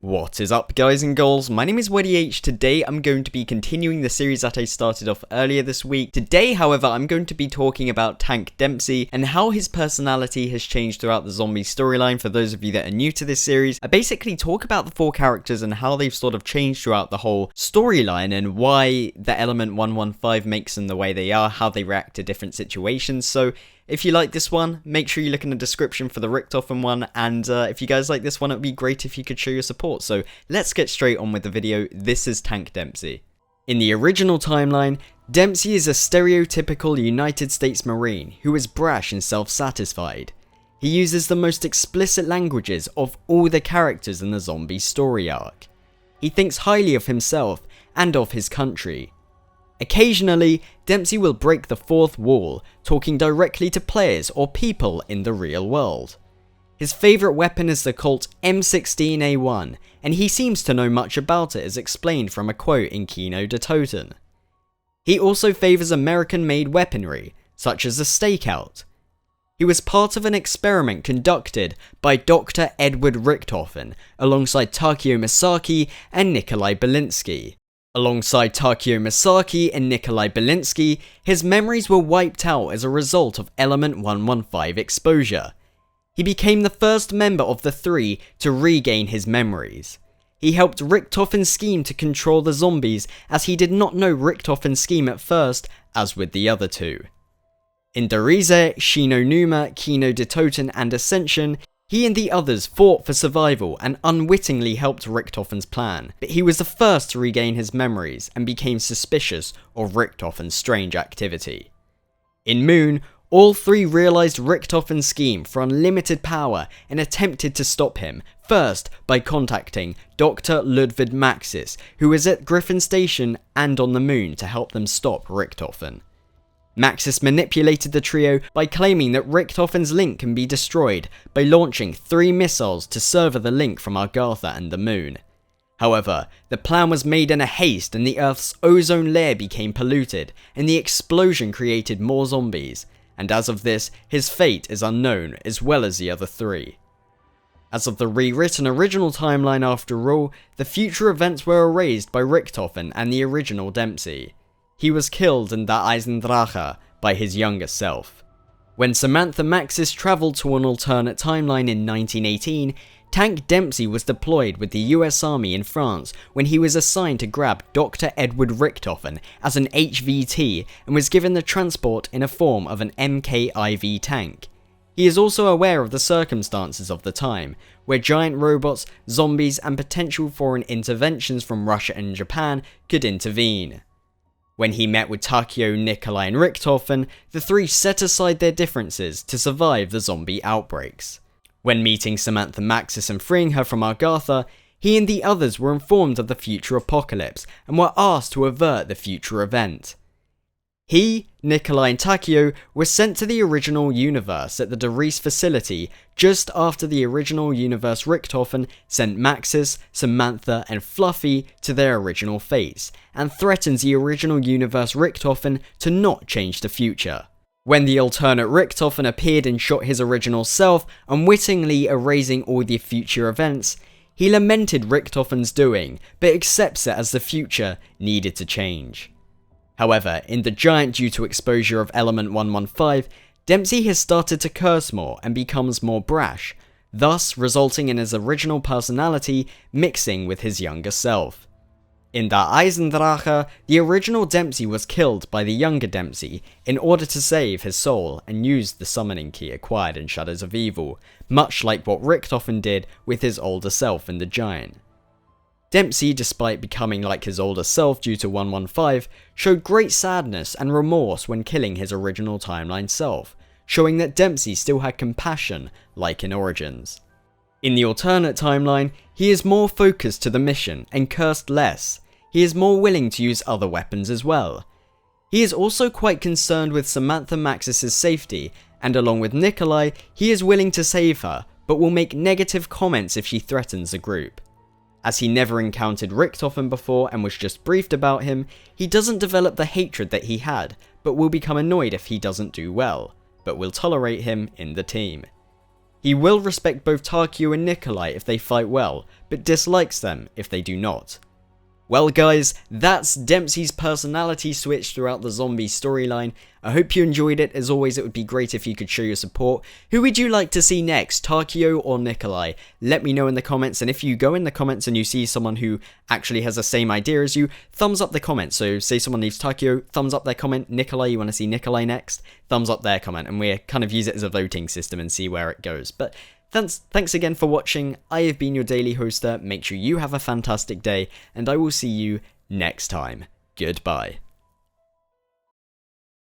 What is up, guys and girls? My name is WeddyH. Today I'm going to be continuing the series that I started off earlier this week. Today, however, I'm going to be talking about Tank Dempsey and how his personality has changed throughout the zombie storyline. For those of you that are new to this series, I basically talk about the four characters and how they've sort of changed throughout the whole storyline and why the element 115 makes them the way they are, how they react to different situations. So if you like this one, make sure you look in the description for the Richtofen one, and if you guys like this one, it would be great if you could show your support. So let's get straight on with the video. This is Tank Dempsey. In the original timeline, Dempsey is a stereotypical United States Marine who is brash and self-satisfied. He uses the most explicit languages of all the characters in the zombie story arc. He thinks highly of himself and of his country. Occasionally, Dempsey will break the fourth wall, talking directly to players or people in the real world. His favourite weapon is the Colt M16A1, and he seems to know much about it as explained from a quote in Kino de Toten. He also favours American-made weaponry, such as the stakeout. He was part of an experiment conducted by Dr. Edward Richtofen, alongside Takeo Misaki and Nikolai Belinsky. Alongside Takeo Misaki and Nikolai Belinsky, his memories were wiped out as a result of Element 115 exposure. He became the first member of the three to regain his memories. He helped Richtofen's scheme to control the zombies, as he did not know Richtofen's scheme at first, as with the other two. In Derize, Shinonuma, Kino de Toten and Ascension, he and the others fought for survival and unwittingly helped Richtofen's plan, but he was the first to regain his memories and became suspicious of Richtofen's strange activity. In Moon, all three realised Richtofen's scheme for unlimited power and attempted to stop him, first by contacting Dr. Ludwig Maxis, who was at Griffin Station and on the Moon to help them stop Richtofen. Maxis manipulated the trio by claiming that Richtofen's link can be destroyed by launching 3 missiles to sever the link from Agartha and the Moon. However, the plan was made in a haste and the Earth's ozone layer became polluted, and the explosion created more zombies, and as of this, his fate is unknown as well as the other 3. As of the rewritten original timeline after all, the future events were erased by Richtofen and the original Dempsey. He was killed in Da Eisendrache by his younger self. When Samantha Maxis travelled to an alternate timeline in 1918, Tank Dempsey was deployed with the US Army in France when he was assigned to grab Dr. Edward Richtofen as an HVT and was given the transport in a form of an MKIV tank. He is also aware of the circumstances of the time, where giant robots, zombies and potential foreign interventions from Russia and Japan could intervene. When he met with Takeo, Nikolai and Richtofen, the three set aside their differences to survive the zombie outbreaks. When meeting Samantha Maxis and freeing her from Agartha, he and the others were informed of the future apocalypse and were asked to avert the future event. He, Nikolai and Takeo were sent to the original universe at the Derice facility just after the original universe Richtofen sent Maxis, Samantha and Fluffy to their original fates, and threatens the original universe Richtofen to not change the future. When the alternate Richtofen appeared and shot his original self, unwittingly erasing all the future events, he lamented Richtofen's doing, but accepts it as the future needed to change. However, in the giant due to exposure of element 115, Dempsey has started to curse more and becomes more brash, thus resulting in his original personality mixing with his younger self. In Da Eisendrache, the original Dempsey was killed by the younger Dempsey in order to save his soul and used the summoning key acquired in Shadows of Evil, much like what Richtofen did with his older self in the Giant. Dempsey, despite becoming like his older self due to 115, showed great sadness and remorse when killing his original timeline self, showing that Dempsey still had compassion like in Origins. In the alternate timeline, he is more focused to the mission and cursed less. He is more willing to use other weapons as well. He is also quite concerned with Samantha Maxis' safety, and along with Nikolai, he is willing to save her, but will make negative comments if she threatens the group. As he never encountered Richtofen before and was just briefed about him, he doesn't develop the hatred that he had, but will become annoyed if he doesn't do well, but will tolerate him in the team. He will respect both Takeo and Nikolai if they fight well, but dislikes them if they do not. Well guys, that's Dempsey's personality switch throughout the zombie storyline. I hope you enjoyed it. As always, it would be great if you could show your support. Who would you like to see next, Takeo or Nikolai? Let me know in the comments, and if you go in the comments and you see someone who actually has the same idea as you, thumbs up the comment. So say someone leaves Takeo, thumbs up their comment. Nikolai, you want to see Nikolai next? Thumbs up their comment, and we kind of use it as a voting system and see where it goes. But thanks again for watching. I have been your daily hoster. Make sure you have a fantastic day, and I will see you next time. Goodbye.